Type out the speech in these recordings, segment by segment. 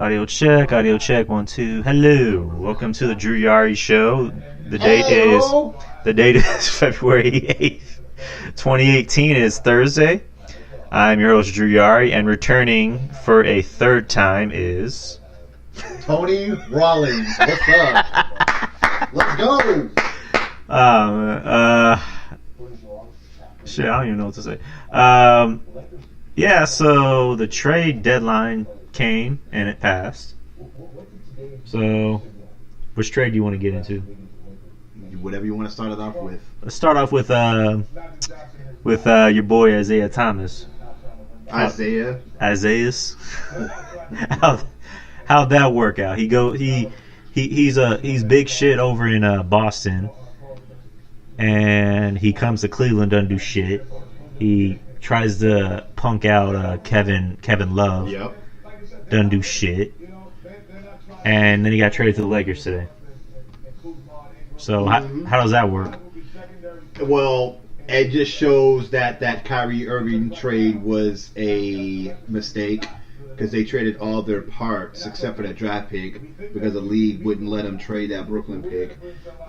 Audio check, 1, 2. Hello, welcome to the Drew Yari Show. The date is February 8th, 2018. It's Thursday. I'm your host Drew Yari, and returning for a third time is Tony Rawlings. What's up? Let's go. Shit, I don't even know what to say. Yeah, so the trade deadline came and it passed. So, which trade do you want to get into? Whatever you want to start it off with. Let's start off with your boy Isaiah Thomas. Isaiah's. How'd that work out? He's big shit over in Boston, and he comes to Cleveland, doesn't do shit. He tries to punk out Kevin Love. Yep. Doesn't do shit. And then he got traded to the Lakers today. So how does that work? Well, it just shows that Kyrie Irving trade was a mistake because they traded all their parts except for that draft pick because the league wouldn't let them trade that Brooklyn pick.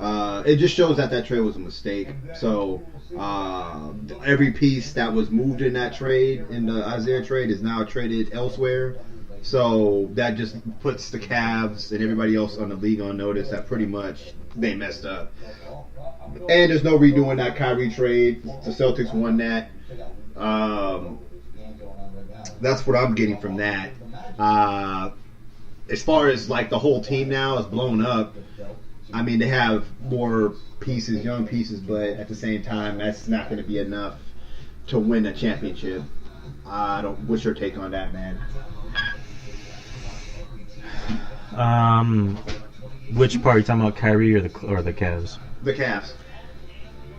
It just shows that trade was a mistake. So every piece that was moved in that trade, in the Isaiah trade, is now traded elsewhere. So that just puts the Cavs and everybody else on the league on notice that pretty much they messed up. And there's no redoing that Kyrie trade. The Celtics won that. That's what I'm getting from that. As far as like the whole team now is blown up, I mean they have more pieces, young pieces, but at the same time that's not going to be enough to win a championship. What's your take on that, man? Which part are you talking about, Kyrie or the Cavs? The Cavs.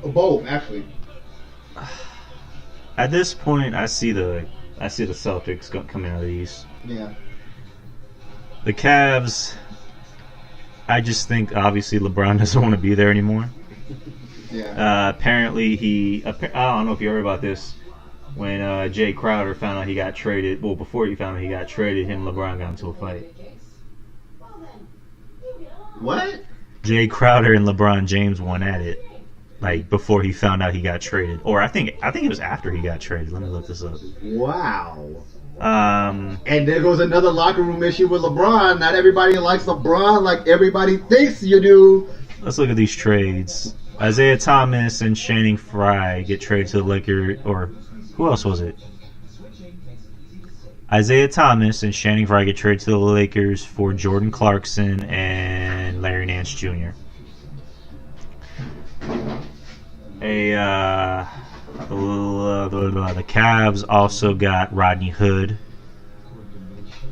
Both, actually. At this point, I see the Celtics coming out of the East. Yeah. The Cavs, I just think obviously LeBron doesn't want to be there anymore. Yeah. Apparently I don't know if you heard about this. When Jay Crowder found out he got traded, well, before he found out he got traded, him and LeBron got into a fight. What? Jay Crowder and LeBron James went at it, like before he found out he got traded, or I think it was after he got traded. Let me look this up. Wow. And there goes another locker room issue with LeBron. Not everybody likes LeBron like everybody thinks you do. Let's look at these trades. Isaiah Thomas and Channing Frye get traded to the Lakers, or who else was it? Isaiah Thomas and Channing Frye get traded to the Lakers for Jordan Clarkson and Larry Nance Jr. The Cavs also got Rodney Hood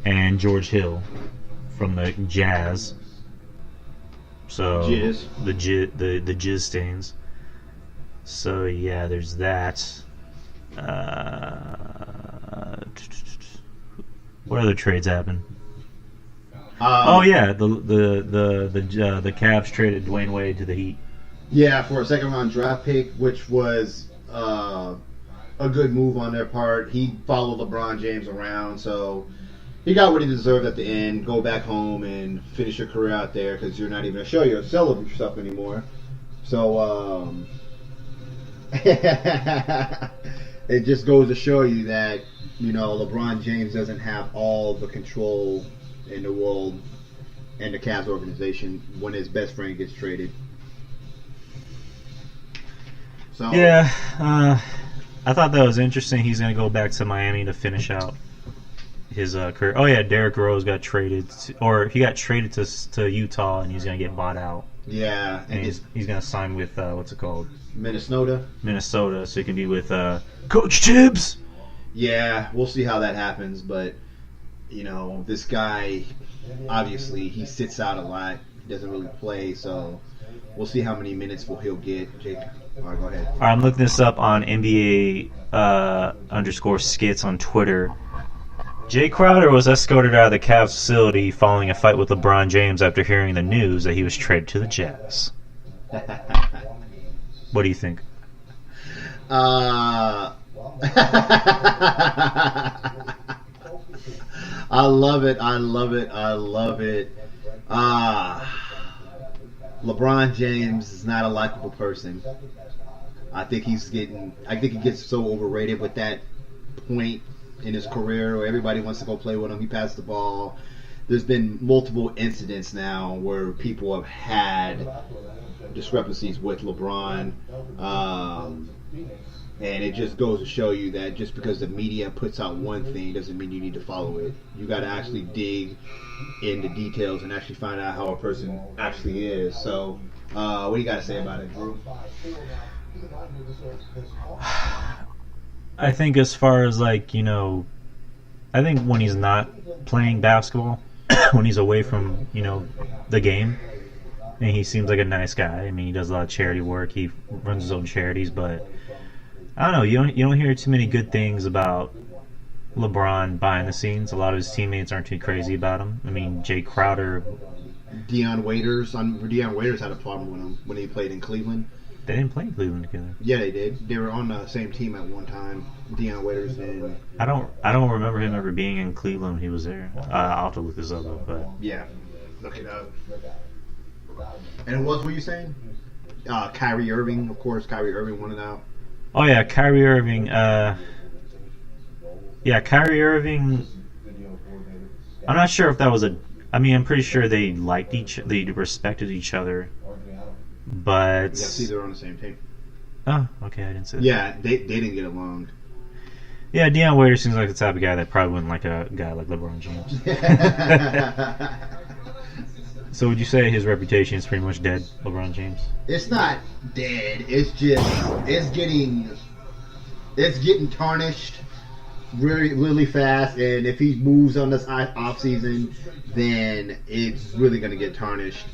and George Hill from the Jazz. So Jizz. the Jizz stains. So yeah, there's that. What other trades happened? The Cavs traded Dwayne Wade to the Heat. Yeah, for a second round draft pick, which was a good move on their part. He followed LeBron James around, so he got what he deserved at the end. Go back home and finish your career out there because you're not even a show yourself of yourself anymore. So it just goes to show you that, you know, LeBron James doesn't have all the control in the world and the Cavs organization when his best friend gets traded. So yeah, I thought that was interesting. He's going to go back to Miami to finish out his career. Oh yeah, Derrick Rose got traded, he got traded to Utah, and he's going to get bought out. Yeah, and he's going to sign with what's it called? Minnesota, so he can be with Coach Tibbs. Yeah, we'll see how that happens, but you know, this guy obviously he sits out a lot. He doesn't really play, so we'll see how many minutes he'll get. Jake, all right, go ahead. All right, I'm looking this up on NBA _skits on Twitter. Jay Crowder was escorted out of the Cavs facility following a fight with LeBron James after hearing the news that he was traded to the Jazz. What do you think? I love it. I love it. I love it. LeBron James is not a likable person. I think he gets so overrated with that point in his career where everybody wants to go play with him. He passed the ball. There's been multiple incidents now where people have had discrepancies with LeBron. And it just goes to show you that just because the media puts out one thing doesn't mean you need to follow it. You got to actually dig into details and actually find out how a person actually is. So, what do you got to say about it, Drew? I think as far as I think when he's not playing basketball, when he's away from, the game, and he seems like a nice guy. I mean, he does a lot of charity work. He runs his own charities, but I don't know. You don't hear too many good things about LeBron behind the scenes. A lot of his teammates aren't too crazy about him. I mean, Jay Crowder, Deion Waiters had a problem with him when he played in Cleveland. They didn't play in Cleveland together. Yeah, they did. They were on the same team at one time. Deion Waiters and I don't remember him ever being in Cleveland when he was there. I'll have to look this up, but yeah, look it up. And what were you saying? Kyrie Irving, of course. Kyrie Irving wanted out. Oh yeah, Kyrie Irving. Kyrie Irving. I'm not sure if that was I'm pretty sure they respected each other, but yeah, see, they're on the same team. Oh, okay, I didn't see that. Yeah, they didn't get along. Yeah, Deion Waiters seems like the type of guy that probably wouldn't like a guy like LeBron James. So would you say his reputation is pretty much dead, LeBron James? It's not dead. It's just it's getting tarnished really, really fast. And if he moves on this off season, then it's really going to get tarnished.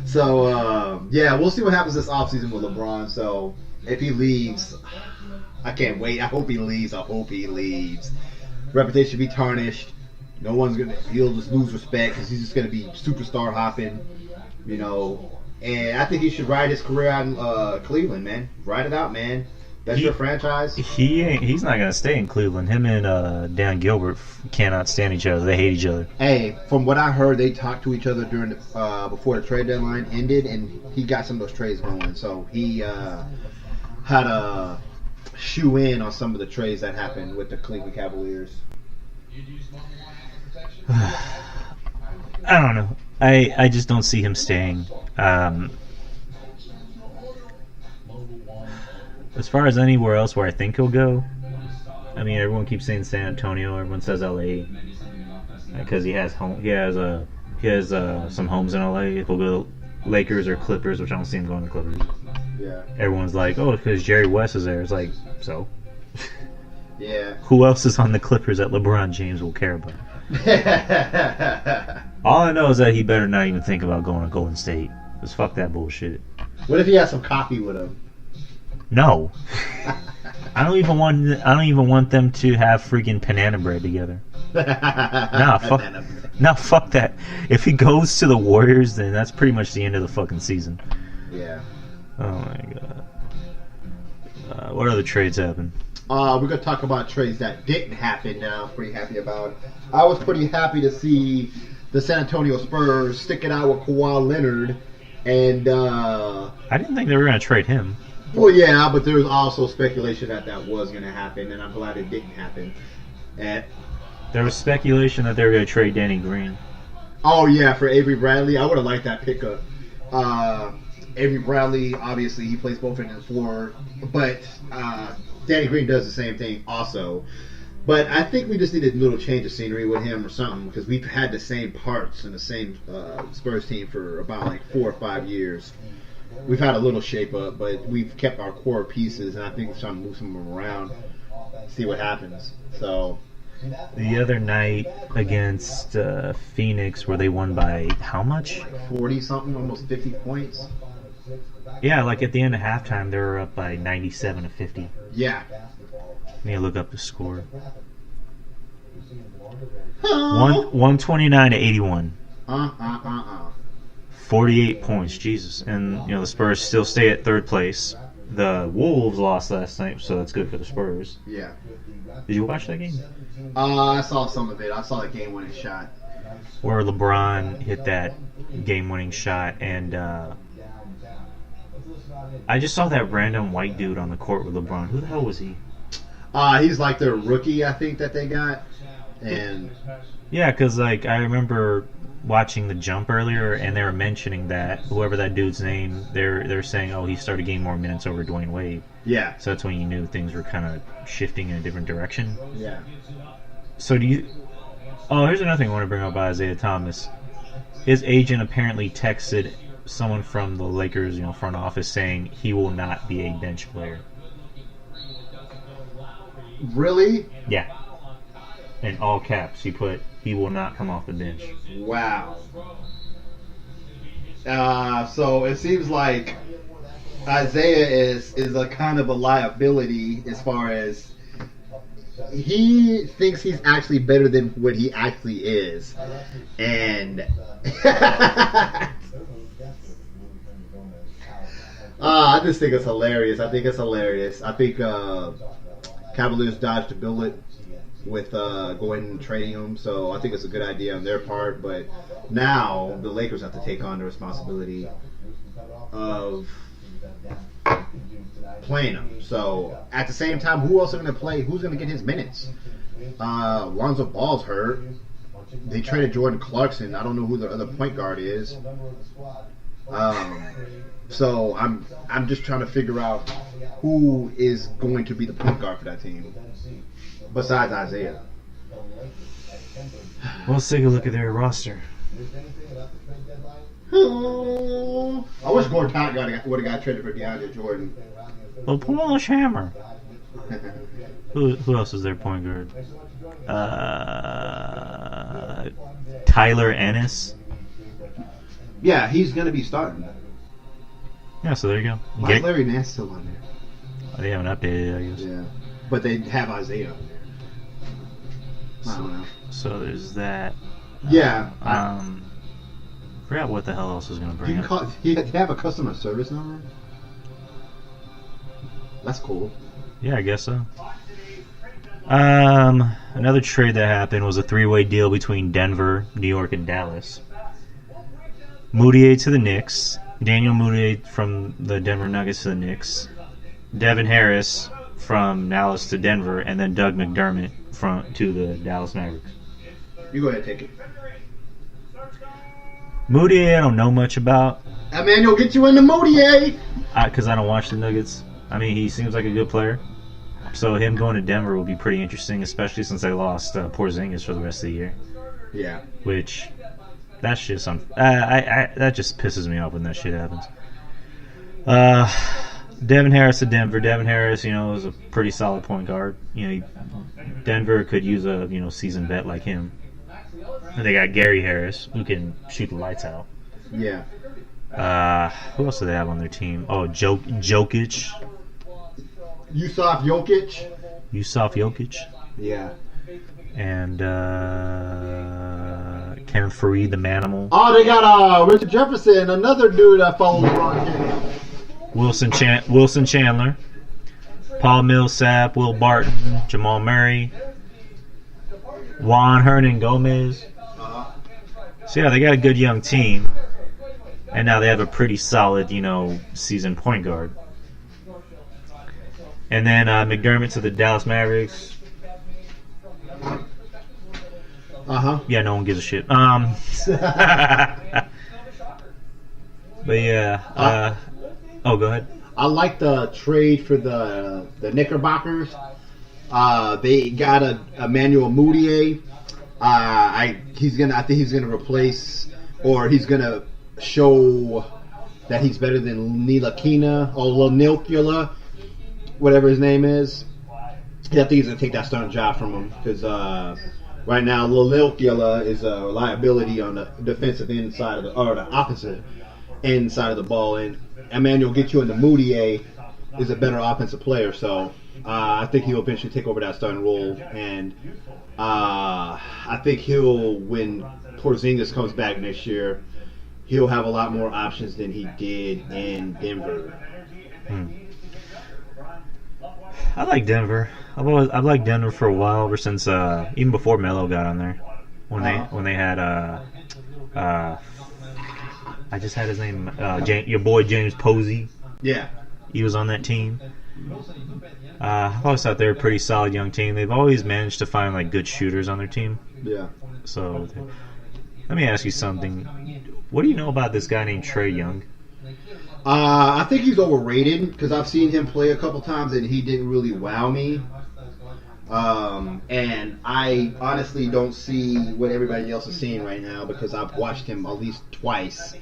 So we'll see what happens this off season with LeBron. So if he leaves, I can't wait. I hope he leaves. Reputation be tarnished. He'll just lose respect because he's just gonna be superstar hopping, And I think he should ride his career out in Cleveland, man. Ride it out, man. That's your franchise. He's not gonna stay in Cleveland. Him and Dan Gilbert cannot stand each other. They hate each other. Hey, from what I heard, they talked to each other during before the trade deadline ended, and he got some of those trades going. So he had a shoe in on some of the trades that happened with the Cleveland Cavaliers. I don't know. I just don't see him staying. As far as anywhere else where I think he'll go, I mean, everyone keeps saying San Antonio. Everyone says LA because he has some homes in LA. If he'll go Lakers or Clippers, which I don't see him going to Clippers. Yeah. Everyone's like, oh, because Jerry West is there. It's like, so. Yeah. Who else is on the Clippers that LeBron James will care about? All I know is that he better not even think about going to Golden State. Just fuck that bullshit. What if he has some coffee with him? No. I don't even want them to have freaking banana bread together. Fuck that. If he goes to the Warriors, then that's pretty much the end of the fucking season. Yeah. Oh my god. What other trades happened? We're going to talk about trades that didn't happen now. I was pretty happy about. I was pretty happy to see the San Antonio Spurs stick it out with Kawhi Leonard. And I didn't think they were going to trade him. Well, yeah, but there was also speculation that was going to happen, and I'm glad it didn't happen. And there was speculation that they were going to trade Danny Green. Oh, yeah, for Avery Bradley. I would have liked that pickup. Avery Bradley, obviously, he plays both ends of the floor, but Danny Green does the same thing also. But I think we just need a little change of scenery with him or something, because we've had the same parts in the same Spurs team for about like 4 or 5 years. We've had a little shape up, but we've kept our core pieces, and I think we're trying to move some of them around, see what happens. So the other night against Phoenix, where they won by how much? 40-something, almost 50 points. Yeah, like at the end of halftime, they were up by 97-50. Yeah. Let me look up the score. 129-81. 48 points, Jesus. And the Spurs still stay at third place. The Wolves lost last night, so that's good for the Spurs. Yeah. Did you watch that game? I saw some of it. I saw the game-winning shot. Where LeBron hit that game-winning shot, and I just saw that random white dude on the court with LeBron. Who the hell was he? He's like their rookie, I think, that they got. And yeah, because like I remember watching The Jump earlier, and they were mentioning that whoever that dude's name, they're saying, oh, he started getting more minutes over Dwayne Wade. Yeah. So that's when you knew things were kind of shifting in a different direction. Yeah. So do you? Oh, here's another thing I want to bring up about Isaiah Thomas. His agent apparently texted someone from the Lakers, front office, saying he will not be a bench player. Really? Yeah. In all caps, he put, he will not come off the bench. Wow. So it seems like Isaiah is a kind of a liability as far as he thinks he's actually better than what he actually is. And I just think it's hilarious. I think Cavaliers dodged a bullet with going and trading him, so I think it's a good idea on their part. But now the Lakers have to take on the responsibility of playing him. So at the same time, who else are going to play? Who's going to get his minutes? Lonzo Ball's hurt. They traded Jordan Clarkson. I don't know who the other point guard is. So I'm just trying to figure out who is going to be the point guard for that team besides Isaiah. Well, let's take a look at their roster. I wish Gordon Hayward would have got traded for DeAndre Jordan. Well, Polish Hammer. Who else is their point guard? Tyler Ennis. Yeah, he's going to be starting. Yeah, so there you go. Why is Larry Nance still on there? They haven't updated it, I guess. Yeah, but they have Isaiah on there. I don't know. So there's that. Yeah. Forgot what the hell else was going to bring up. You have a customer service number? That's cool. Yeah, I guess so. Another trade that happened was a three-way deal between Denver, New York, and Dallas. Moutier to the Knicks. Daniel Moutier from the Denver Nuggets to the Knicks. Devin Harris from Dallas to Denver, and then Doug McDermott to the Dallas Mavericks. You go ahead and take it. Moutier, I don't know much about. Emmanuel, get you into Moutier! Because I don't watch the Nuggets. I mean, he seems like a good player. So him going to Denver will be pretty interesting, especially since they lost Porzingis for the rest of the year. Yeah. Which, that's just that just pisses me off when that shit happens. Devin Harris to Denver. Devin Harris, is a pretty solid point guard. Denver could use a seasoned vet like him. And they got Gary Harris, who can shoot the lights out. Yeah. Who else do they have on their team? Oh, Jokic. Yusuf Jokic. Yeah. And Kenneth Faried, the Manimal. Oh, they got Richard Jefferson, another dude that follows LeBron James. Wilson Chandler. Paul Millsap, Will Barton, Jamal Murray, Juan Hernan Gomez. So yeah, they got a good young team. And now they have a pretty solid, seasoned point guard. And then McDermott to the Dallas Mavericks. Yeah, no one gives a shit. But yeah. Go ahead. I like the trade for the Knickerbockers. They got Emmanuel Moutier. I think he's gonna replace, or he's gonna show that he's better than Ntilikina or Ntilikina, whatever his name is. I think he's gonna take that starting job from him because right now Ntilikina is a liability on the defensive inside the opposite inside of the ball, and Emmanuel get you into Moutier is a better offensive player, so I think he'll eventually take over that starting role, and I think when Porzingis comes back next year, he'll have a lot more options than he did in Denver. I like Denver. I've liked Denver for a while, ever since even before Melo got on there. When they had I just had his name, your boy James Posey. Yeah. He was on that team. I always thought they were a pretty solid young team. They've always managed to find like good shooters on their team. Yeah. So let me ask you something. What do you know about this guy named Trae Young? I think he's overrated because I've seen him play a couple times and he didn't really wow me. And I honestly don't see what everybody else is seeing right now because I've watched him at least twice,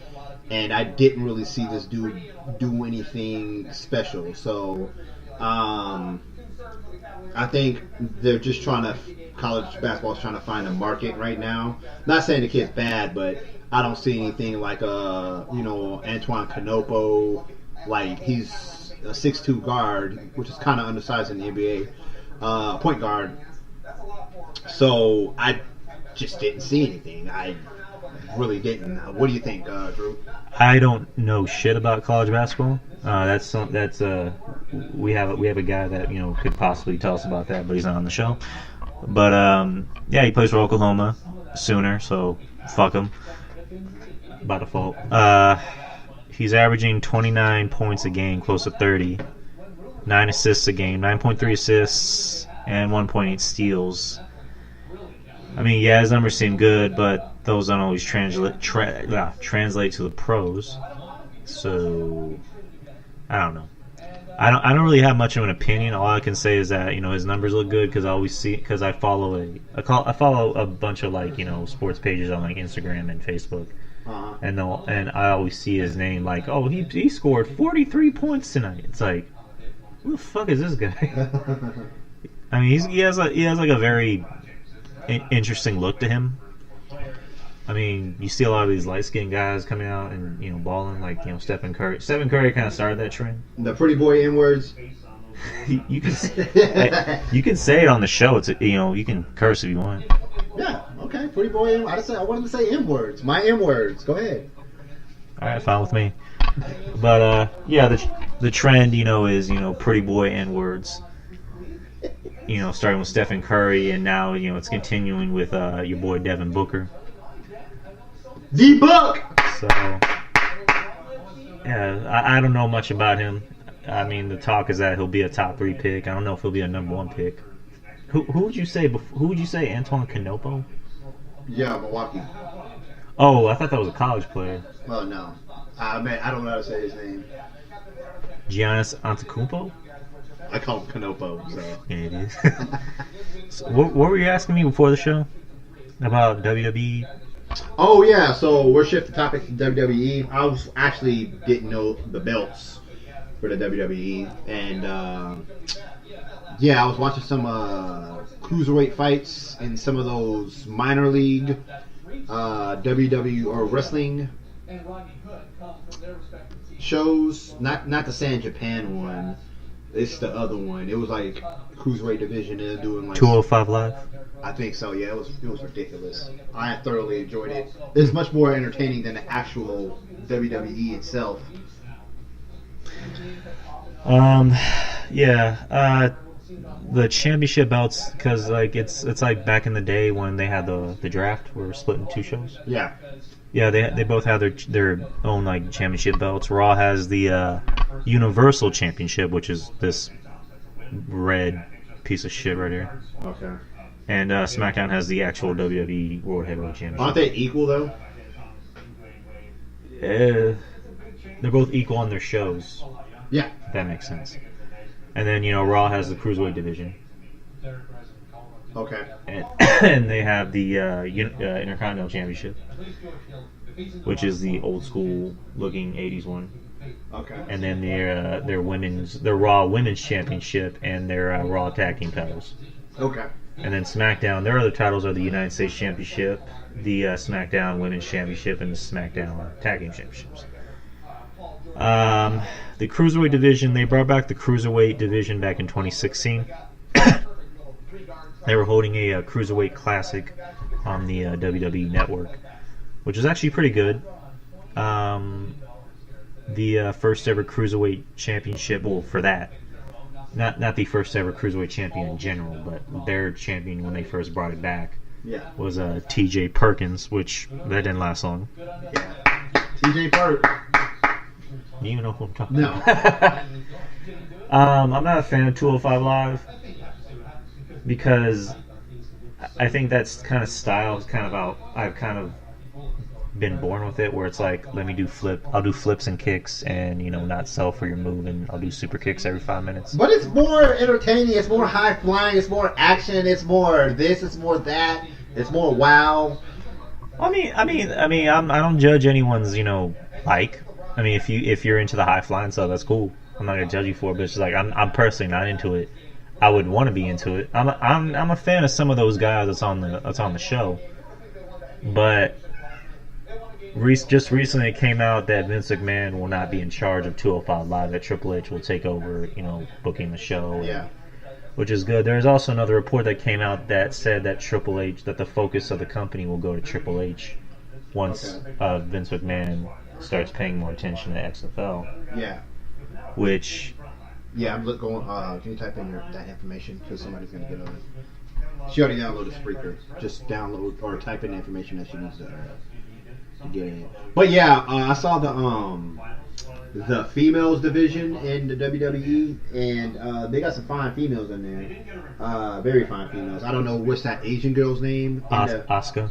and I didn't really see this dude do anything special. So I think they're just college basketball is trying to find a market right now. Not saying the kid's bad, but I don't see anything like Antoine Canopo. Like, he's a 6'2" guard, which is kind of undersized in the NBA. Point guard. So I just didn't see anything. I really didn't. What do you think, Drew? I don't know shit about college basketball. We have a guy that could possibly tell us about that, but he's not on the show. But yeah, he plays for Oklahoma Sooner, so fuck him by default. He's averaging 29 points a game, close to 30, 9 assists a game, 9.3 assists, and 1.8 steals. I mean, yeah, his numbers seem good, but those don't always translate to the pros. So I don't know. I don't really have much of an opinion. All I can say is that his numbers look good because I follow a bunch of sports pages on like Instagram and Facebook, and I always see his name like, oh, he scored 43 points tonight. It's like, who the fuck is this guy? I mean, he has like a very interesting look to him. I mean, you see a lot of these light-skinned guys coming out and balling like Stephen Curry. Stephen Curry kind of started that trend. The pretty boy N-words. you can say it on the show. It's you can curse if you want. Yeah. Okay. Pretty boy. I wanted to say M-words. My M-words. Go ahead. All right, fine with me. But yeah, the trend is pretty boy N-words. Starting with Stephen Curry, and now it's continuing with your boy Devin Booker. D-Book! So, yeah, I don't know much about him. I mean, the talk is that he'll be a top 3 pick. I don't know if he'll be a number 1 pick. Who would you say? Who would you say? Antoine Canopo? Yeah, Milwaukee. Oh, I thought that was a college player. Well, no. I don't know how to say his name. Giannis Antetokounmpo? I call him Canopo. So. Yeah, it is. So, what were you asking me before the show about WWE? Oh yeah, so we're shifting topics to WWE. I actually didn't know the belts for the WWE, and yeah, I was watching some cruiserweight fights and some of those minor league WWE or wrestling shows. Not the San Japan one. It's the other one. It was like cruiserweight division and doing like 205 Live. I think so. Yeah, it was ridiculous. I thoroughly enjoyed it. It's much more entertaining than the actual WWE itself. Yeah. The championship belts, because like it's like back in the day when they had the draft, where we're split in 2 shows. Yeah. Yeah, they both have their own like championship belts. Raw has the Universal Championship, which is this red piece of shit right here. Okay. And SmackDown has the actual WWE World Heavyweight Championship. Aren't they equal though? They're both equal on their shows. Yeah. If that makes sense. And then Raw has the Cruiserweight division. Okay. And they have the Intercontinental Championship, which is the old school looking 80s one. Okay. And then their Raw Women's Championship and their Raw Tag Team titles. Okay. And then SmackDown, their other titles are the United States Championship, the SmackDown Women's Championship, and the SmackDown Tag Team Championships. The Cruiserweight division, they brought back the Cruiserweight division back in 2016. They were holding a Cruiserweight Classic on the WWE Network, which was actually pretty good. The first ever Cruiserweight Championship, well, for that, not the first ever cruiserweight champion in general, but their champion when they first brought it back was T.J. Perkins, which that didn't last long. Yeah. T.J. Perk. You even know who I'm talking No. about? I'm not a fan of 205 Live because I think that's kind of style is kind of out. I've kind of been born with it where it's like, let me do I'll do flips and kicks and, not sell for your move, and I'll do super kicks every 5 minutes. But it's more entertaining, it's more high flying, it's more action, it's more this, it's more that, it's more wow. I mean, I don't judge anyone's, like. I mean, if you're into the high flying stuff, that's cool. I'm not gonna judge you for it, but it's just like I'm personally not into it. I would want to be into it. I'm a fan of some of those guys that's on the show, but just recently it came out that Vince McMahon will not be in charge of 205 Live. That Triple H will take over, booking the show. Yeah. Which is good. There's also another report that came out that said that that the focus of the company will go to Triple H once Vince McMahon starts paying more attention to XFL. Yeah. Which. Yeah, I'm going. Can you type in that information because somebody's gonna get on it. She already downloaded Spreaker. Just download or type in the information that she needs to get in it. But yeah, I saw the females division in the WWE, and they got some fine females in there. Very fine females. I don't know what's that Asian girl's name. Asuka.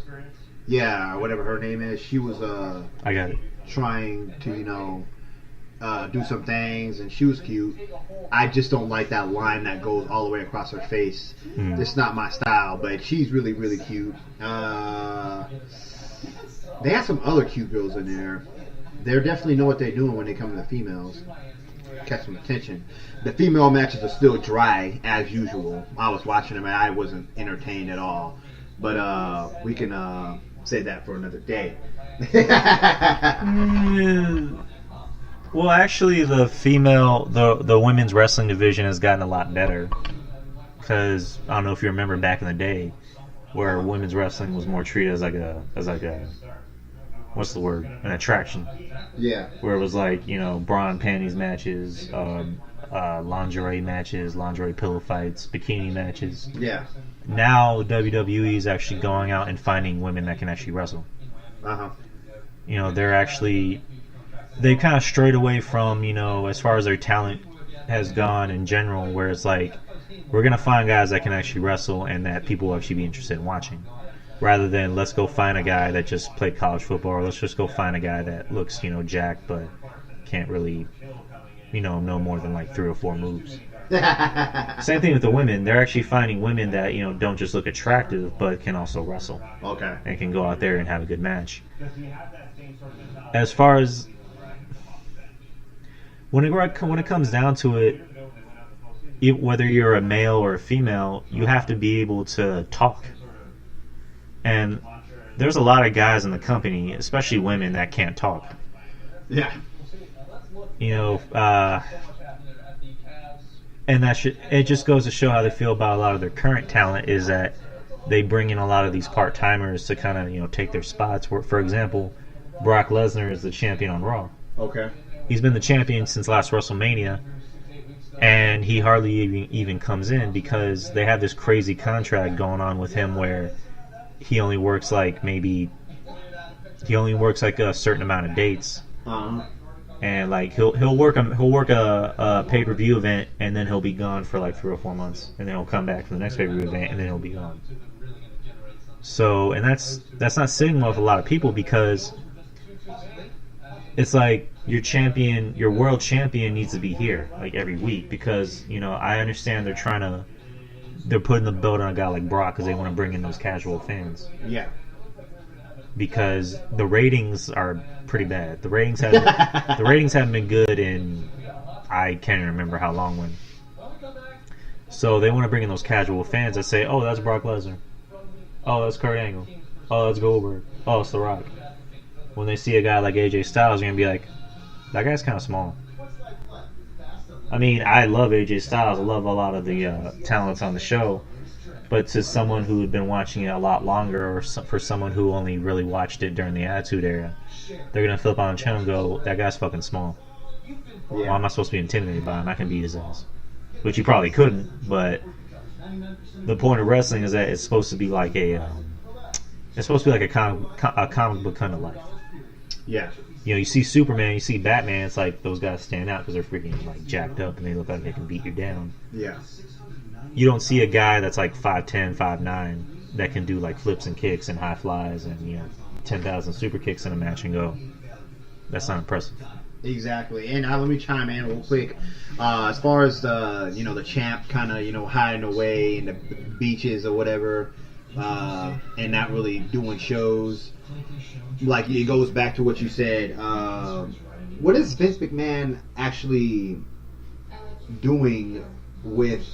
Yeah, whatever her name is. She was I got it. Trying to do some things, and she was cute. I just don't like that line that goes all the way across her face. It's not my style, but she's really, really cute. They have some other cute girls in there. They definitely know what they're doing when they come to the females. Catch some attention. The female matches are still dry as usual. I was watching them and I wasn't entertained at all. But we can say that for another day. Well, actually, the women's wrestling division has gotten a lot better. Because I don't know if you remember back in the day, where women's wrestling was more treated as like a what's the word? An attraction. Yeah. Where it was like, bra and panties matches, lingerie matches, lingerie pillow fights, bikini matches. Yeah. Now WWE is actually going out and finding women that can actually wrestle. They kind of strayed away from, as far as their talent has gone in general, where it's like, we're going to find guys that can actually wrestle and that people will actually be interested in watching. Rather than, let's go find a guy that just played college football, or let's just go find a guy that looks, jacked, but can't really, know more than like 3 or 4 moves. Same thing with the women. They're actually finding women that, don't just look attractive, but can also wrestle. Okay. And can go out there and have a good match. As far as when it comes down to it, whether you're a male or a female, you have to be able to talk. And there's a lot of guys in the company, especially women, that can't talk. Yeah. And it just goes to show how they feel about a lot of their current talent, is that they bring in a lot of these part-timers to kind of, take their spots. For example, Brock Lesnar is the champion on Raw. Okay. He's been the champion since last WrestleMania, and he hardly even comes in because they have this crazy contract going on with him where he only works like a certain amount of dates. And like he'll work a pay-per-view event, and then he'll be gone for like 3 or 4 months, and then he'll come back for the next pay-per-view event, and then he'll be gone. So, and that's not sitting well with a lot of people, because it's like your world champion needs to be here like every week, because I understand they're putting the belt on a guy like Brock because they want to bring in those casual fans. Yeah. Because the ratings are pretty bad. The ratings haven't been good in I can't even remember how long when. So they want to bring in those casual fans that say, "Oh, that's Brock Lesnar. Oh, that's Kurt Angle. Oh, that's Goldberg. Oh, it's The Rock." When they see a guy like AJ Styles, you're gonna be like, "That guy's kind of small." I mean, I love AJ Styles. I love a lot of the talents on the show. But to someone who had been watching it a lot longer, or for someone who only really watched it during the Attitude Era, they're going to flip on the channel and go, "That guy's fucking small. Yeah. Well, I'm not supposed to be intimidated by him. I can beat his ass." which he probably couldn't. But the point of wrestling is that it's supposed to be like a comic book kind of life. Yeah. You know, you see Superman, you see Batman. It's like those guys stand out because they're freaking like jacked up and they look like they can beat you down. Yeah. You don't see a guy that's like 5'10", 5'9", that can do like flips and kicks and high flies and 10,000 super kicks in a match and go. That's not impressive. Exactly. And let me chime in real quick. As far as the champ kind of hiding away in the beaches or whatever, and not really doing shows. Like, it goes back to what you said. What is Vince McMahon actually doing with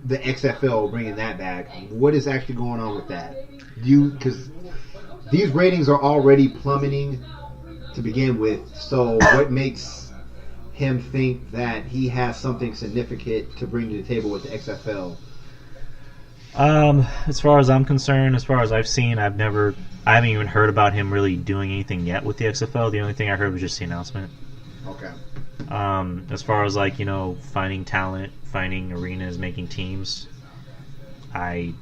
the XFL, bringing that back? What is actually going on with that? Because these ratings are already plummeting to begin with. So what makes him think that he has something significant to bring to the table with the XFL? As far as I'm concerned, as far as I've seen, I haven't even heard about him really doing anything yet with the XFL. The only thing I heard was just the announcement. Okay. As far as like, finding talent, finding arenas, making teams, I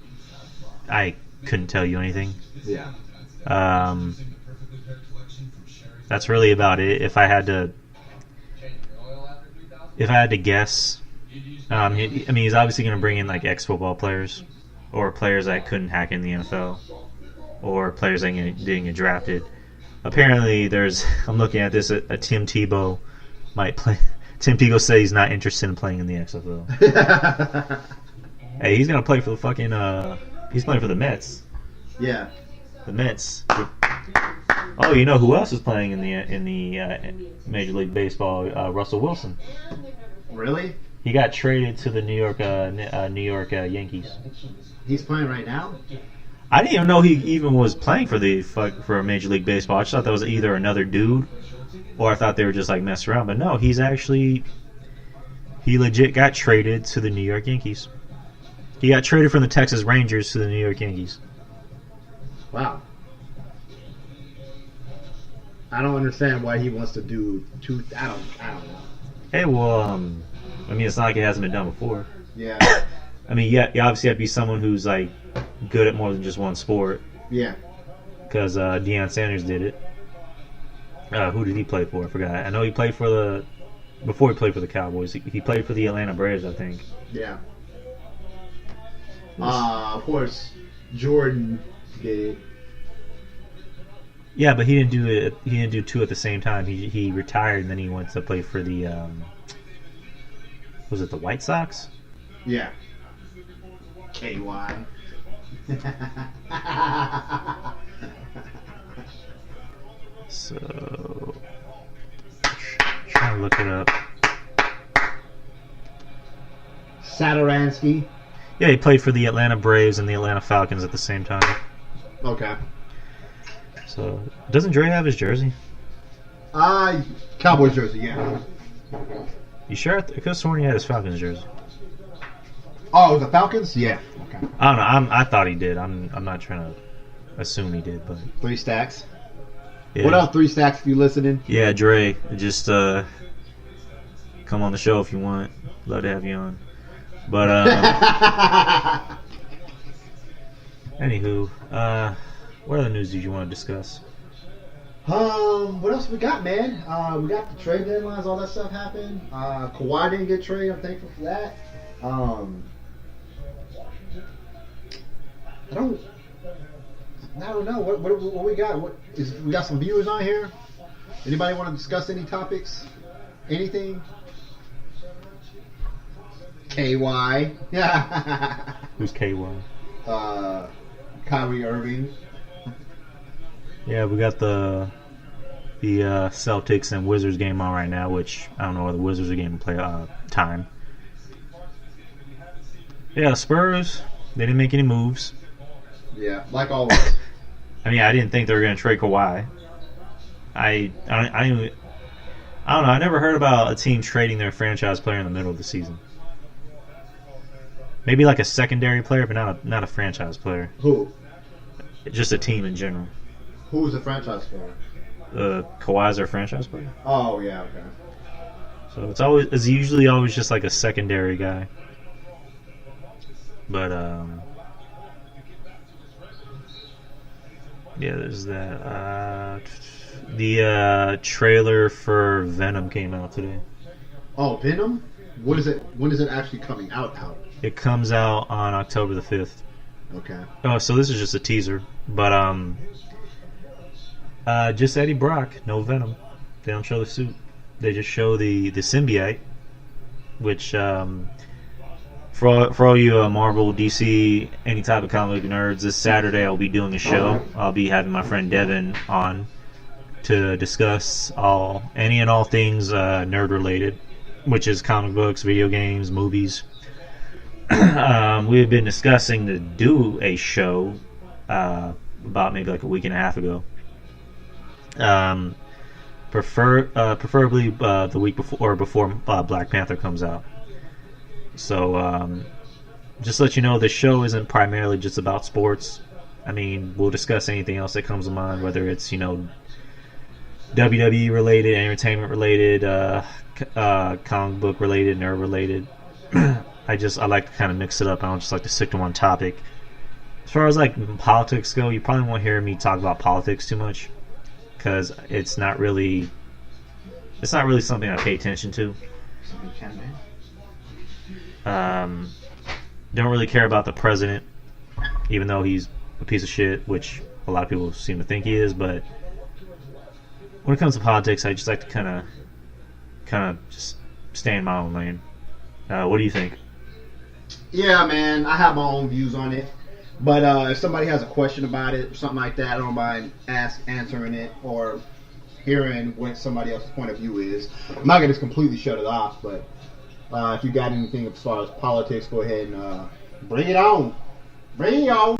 couldn't tell you anything. Yeah. That's really about it. If I had to guess, he's obviously going to bring in like ex-football players or players that couldn't hack in the NFL or players that didn't get drafted. Apparently, I'm looking at this. A Tim Tebow might play. Tim Tebow said he's not interested in playing in the XFL. Hey, he's going to play for the fucking. He's playing for the Mets. Yeah. The Mets. Oh, you know who else is playing in the Major League Baseball? Russell Wilson. Really? He got traded to the New York Yankees. He's playing right now? I didn't even know he even was playing for Major League Baseball. I just thought that was either another dude, or I thought they were just like messing around. But no, he legit got traded to the New York Yankees. He got traded from the Texas Rangers to the New York Yankees. Wow. I don't understand why he wants to do two. I don't know. Hey, well, it's not like it hasn't been done before. Yeah. You obviously have to be someone who's like good at more than just one sport. Yeah. Because Deion Sanders did it. Who did he play for? I forgot. I know he played before he played for the Cowboys. He played for the Atlanta Braves, I think. Yeah. Of course, Jordan did it. Yeah, but he didn't do it. He didn't do two at the same time. He retired and then he went to play for the was it the White Sox? Yeah. KY. So, trying to look it up. Saturansky. Yeah, he played for the Atlanta Braves and the Atlanta Falcons at the same time. Okay. So, doesn't Dre have his jersey? Cowboys jersey, yeah. You sure? I could have sworn he had his Falcons jersey. Oh, the Falcons? Yeah. Okay. I don't know. I thought he did. I'm not trying to assume he did, but 3 stacks. yeah. What else? 3 stacks if you listening? Yeah, Dre, just come on the show if you want. Love to have you on. But anywho, what other news did you want to discuss? What else we got, man? We got the trade deadlines, all that stuff happened. Kawhi didn't get traded. I'm thankful for that. I don't know. What we got? We got some viewers on here. Anybody want to discuss any topics? Anything? KY. Yeah. Who's KY? Kyrie Irving. Yeah, we got the Celtics and Wizards game on right now, which I don't know whether the Wizards are getting play time. Yeah, the Spurs, they didn't make any moves. Yeah, like always. I didn't think they were going to trade Kawhi. I don't know. I never heard about a team trading their franchise player in the middle of the season. Maybe like a secondary player, but not a franchise player. Who? Just a team in general. Who's the franchise player? Kawhi's our franchise player. Oh, yeah, okay. So it's usually always just like a secondary guy. But yeah, there's that. The trailer for Venom came out today. Oh, Venom? What is it? When is it actually coming out? It comes out on October the 5th. Okay. Oh, so this is just a teaser, but just Eddie Brock, no Venom. They don't show the suit. They just show the symbiote, which for all you Marvel, DC, any type of comic nerds, this Saturday I'll be doing a show. I'll be having my friend Devin on to discuss any and all things nerd related, which is comic books, video games, movies. We've been discussing to do a show about maybe like a week and a half ago. Preferably the week before Black Panther comes out. So just to let you know, the show isn't primarily just about sports. I mean, we'll discuss anything else that comes to mind, whether it's WWE related, entertainment related, comic book related, nerd related. I like to kind of mix it up. I don't just like to stick to one topic. As far as like politics go, you probably won't hear me talk about politics too much, because it's not really something I pay attention to. Don't really care about the president, even though he's a piece of shit, which a lot of people seem to think he is. But when it comes to politics, I just like to kind of just stay in my own lane. What do you think? Yeah, man, I have my own views on it. But if somebody has a question about it or something like that, I don't mind answering it or hearing what somebody else's point of view is. I'm not going to completely shut it off, but if you got anything as far as politics, go ahead and bring it on. Bring it on.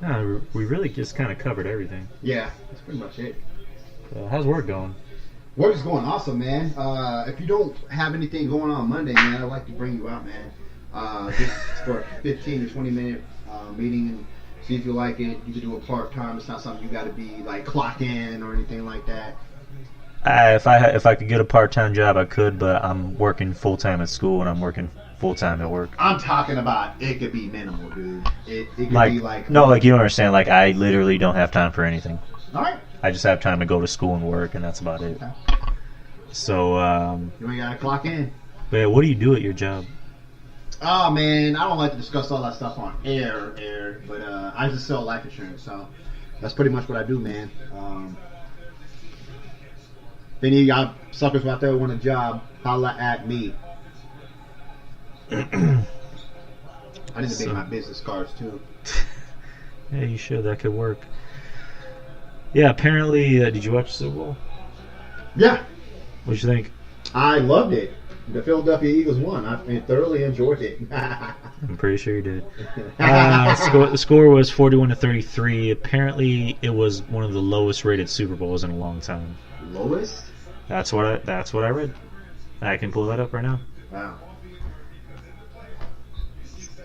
No, we really just kind of covered everything. Yeah, that's pretty much it. How's work going? Work is going awesome, man. If you don't have anything going on Monday, man, I'd like to bring you out, man. Just for a 15 to 20 minute meeting and see if you like it. You can do it part-time. It's not something you got to be like clock in or anything like that. If I could get a part-time job, I could, but I'm working full-time at school and I'm working full-time at work. I'm talking about it could be minimal, dude. It could be like... No, like you don't understand. Like I literally don't have time for anything. All right. I just have time to go to school and work, and that's about it. Okay. So, you ain't got to clock in. But what do you do at your job? Oh, man, I don't like to discuss all that stuff on air, but I just sell life insurance, so that's pretty much what I do, man. If any of y'all suckers out there want a job, holla at me. I need to make my business cards, too. Yeah, you should. That could work. Yeah, apparently, did you watch the Super Bowl? Yeah. What'd you think? I loved it. The Philadelphia Eagles won. I thoroughly enjoyed it. I'm pretty sure you did. The score was 41-33. Apparently, it was one of the lowest rated Super Bowls in a long time. Lowest? That's what I read. I can pull that up right now. Wow.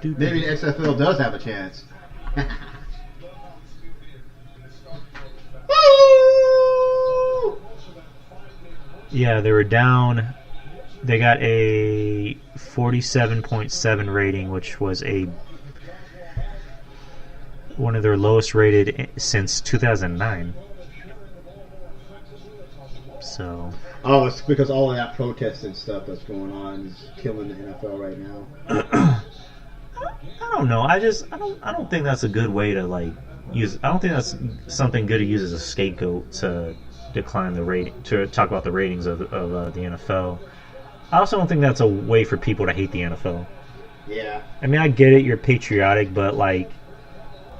Maybe the XFL does have a chance. Yeah, they were down. They got a 47.7 rating, which was one of their lowest rated since 2009. So. Oh, it's because all of that protest and stuff that's going on is killing the NFL right now. I don't know. I don't think that's a good way to use. I don't think that's something good to use as a scapegoat to decline the rating, to talk about the ratings of the NFL. I also don't think that's a way for people to hate the NFL. Yeah. I mean, I get it. You're patriotic, but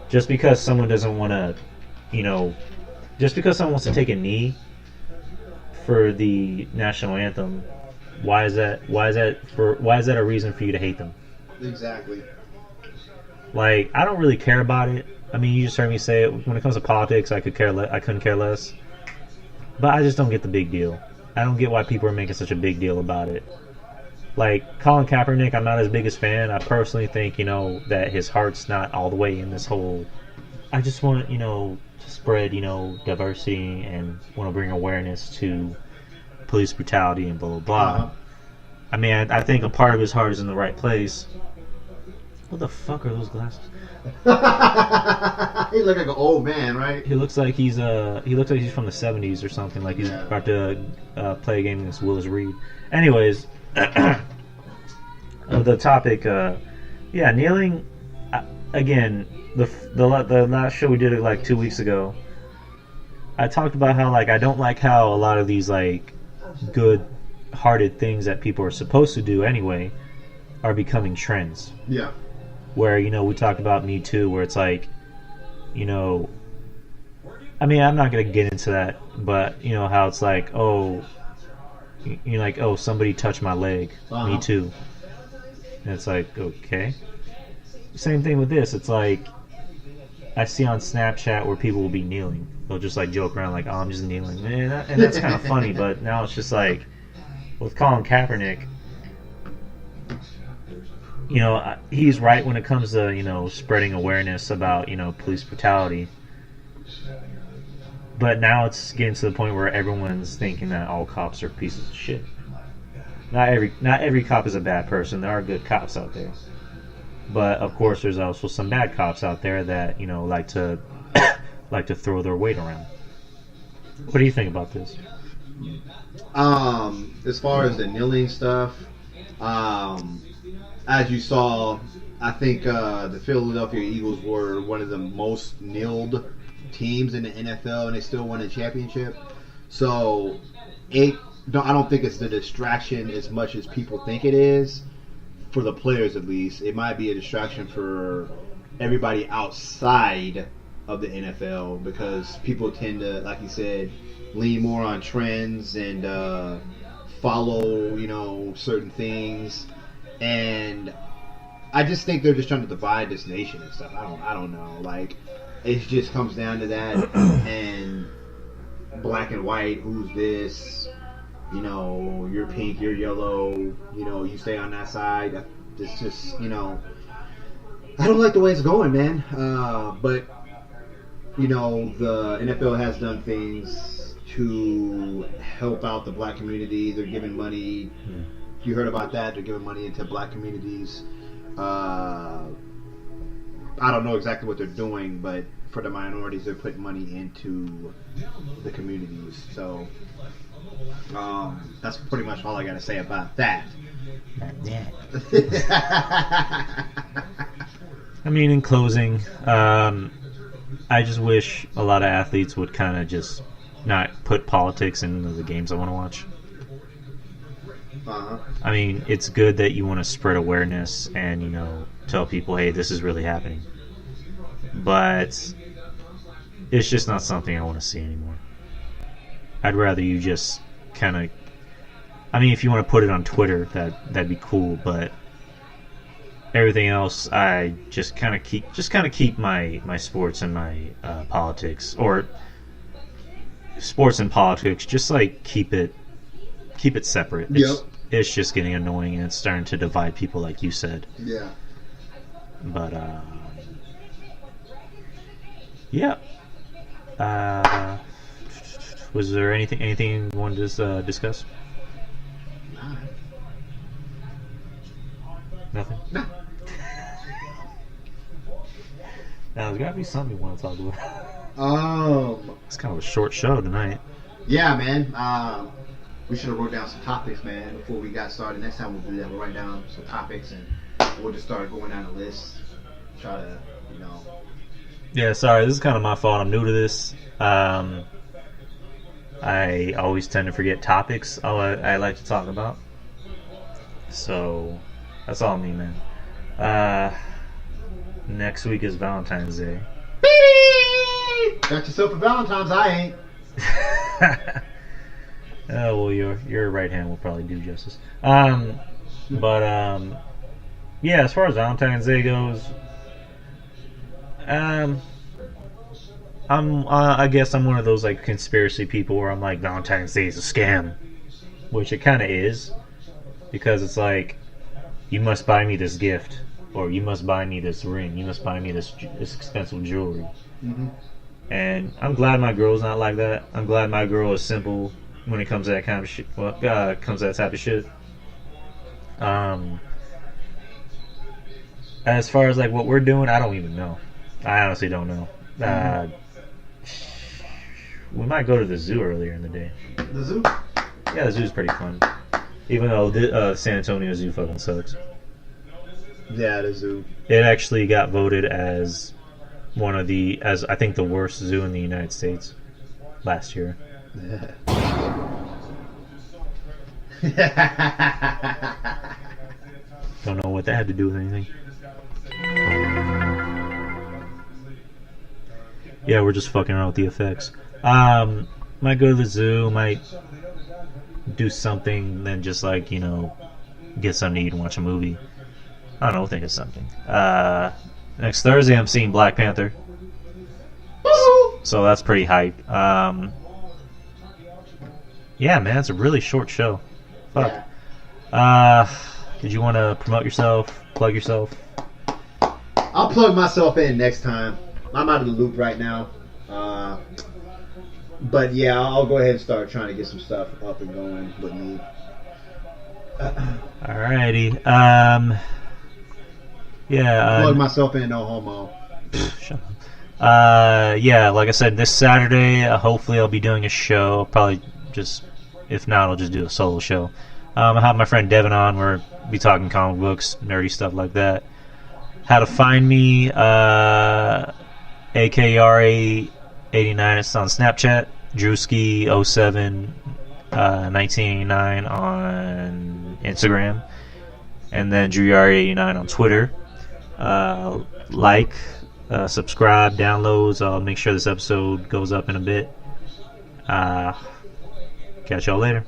just because someone doesn't want to, just because someone wants to take a knee for the national anthem, why is that a reason for you to hate them? Exactly. I don't really care about it. I mean, you just heard me say it. When it comes to politics, I couldn't care less. But I just don't get the big deal. I don't get why people are making such a big deal about it. Colin Kaepernick, I'm not his biggest fan. I personally think, that his heart's not all the way in this whole I just want, to spread, diversity and want to bring awareness to police brutality and blah, blah, blah. Uh-huh. I mean, I think a part of his heart is in the right place. What the fuck are those glasses? He look like an old man, right? He looks like he's from the 70s or something. Like he's about to play a game against Willis Reed. Anyways, the topic, kneeling. Again, the last show we did it like 2 weeks ago. I talked about how I don't like how a lot of these good-hearted things that people are supposed to do anyway are becoming trends. Yeah. Where, we talked about Me Too, where it's I mean, I'm not going to get into that, but, how it's somebody touched my leg, Me Too. And it's okay. Same thing with this. It's I see on Snapchat where people will be kneeling. They'll just joke around oh, I'm just kneeling. And that's kind of funny, but now it's just with Colin Kaepernick, he's right when it comes to, spreading awareness about, police brutality. But now it's getting to the point where everyone's thinking that all cops are pieces of shit. Not every cop is a bad person. There are good cops out there. But of course there's also some bad cops out there that, like to throw their weight around. What do you think about this? As far as the kneeling stuff, as you saw, I think the Philadelphia Eagles were one of the most kneeled teams in the NFL, and they still won a championship. So, I don't think it's the distraction as much as people think it is. For the players, at least, it might be a distraction for everybody outside of the NFL because people tend to, like you said, lean more on trends and follow, certain things. And I just think they're just trying to divide this nation and stuff. I don't know. It just comes down to that and black and white. Who's this? You're pink, you're yellow. You stay on that side. It's just, I don't like the way it's going, man. But the NFL has done things to help out the black community. They're giving money. You heard about that? They're giving money into black communities. I don't know exactly what they're doing, but for the minorities, they're putting money into the communities. So that's pretty much all I got to say about that. I mean, in closing, I just wish a lot of athletes would kind of just not put politics into the games I want to watch. I mean, it's good that you want to spread awareness and, tell people, hey, this is really happening. But it's just not something I want to see anymore. I'd rather you just kind of... I mean, if you want to put it on Twitter, that'd be cool, but everything else, I just kind of keep my sports and my politics, or sports and politics, just keep it separate. It's just getting annoying and it's starting to divide people, like you said. Yeah. But yeah. Was there anything you wanted to discuss? Nothing? No. Now, there's got to be something you want to talk about. It's kind of a short show tonight. Yeah, man. We should have wrote down some topics, man, before we got started. Next time we'll do that. We'll write down some topics and we'll just start going down the list. Try to, Yeah, sorry. This is kind of my fault. I'm new to this. I always tend to forget topics I like to talk about. So, that's all me, man. Next week is Valentine's Day. Got yourself a Valentine's, I ain't. Well, your right hand will probably do justice. Yeah, as far as Valentine's Day goes, I guess I'm one of those conspiracy people where I'm like, Valentine's Day is a scam, which it kind of is, because it's you must buy me this gift, or you must buy me this ring, you must buy me this expensive jewelry. Mm-hmm. And I'm glad my girl's not like that. I'm glad my girl is simple when it comes to that kind of shit. Well, comes to that type of shit. As far as like what we're doing, I don't even know. I honestly don't know. We might go to the zoo earlier in the day. The zoo? Yeah, the zoo's pretty fun. Even though the San Antonio Zoo fucking sucks. Yeah, the zoo. It actually got voted as one of the, as I think the worst zoo in the United States last year. Don't know what that had to do with anything. Yeah, we're just fucking around with the effects. Might go to the zoo, might do something, then just like, you know, get something to eat and watch a movie. I don't know, think of something. Next Thursday I'm seeing Black Panther. So that's pretty hype. Yeah, man, it's a really short show. Fuck. Yeah. Did you want to promote yourself, plug yourself? I'll plug myself in next time. I'm out of the loop right now. But yeah, I'll go ahead and start trying to get some stuff up and going with me. Alrighty. Yeah. Plug myself in, no homo. Shut up. Yeah, like I said, this Saturday, hopefully I'll be doing a show. I'll probably just, if not, I'll just do a solo show. I'll have my friend Devin on. We'll be talking comic books, nerdy stuff like that. How to find me, AKRA89, it's on Snapchat. Drewski07, 1989 on Instagram. And then DrewYari89 on Twitter. Subscribe, downloads. I'll make sure this episode goes up in a bit. Catch y'all later.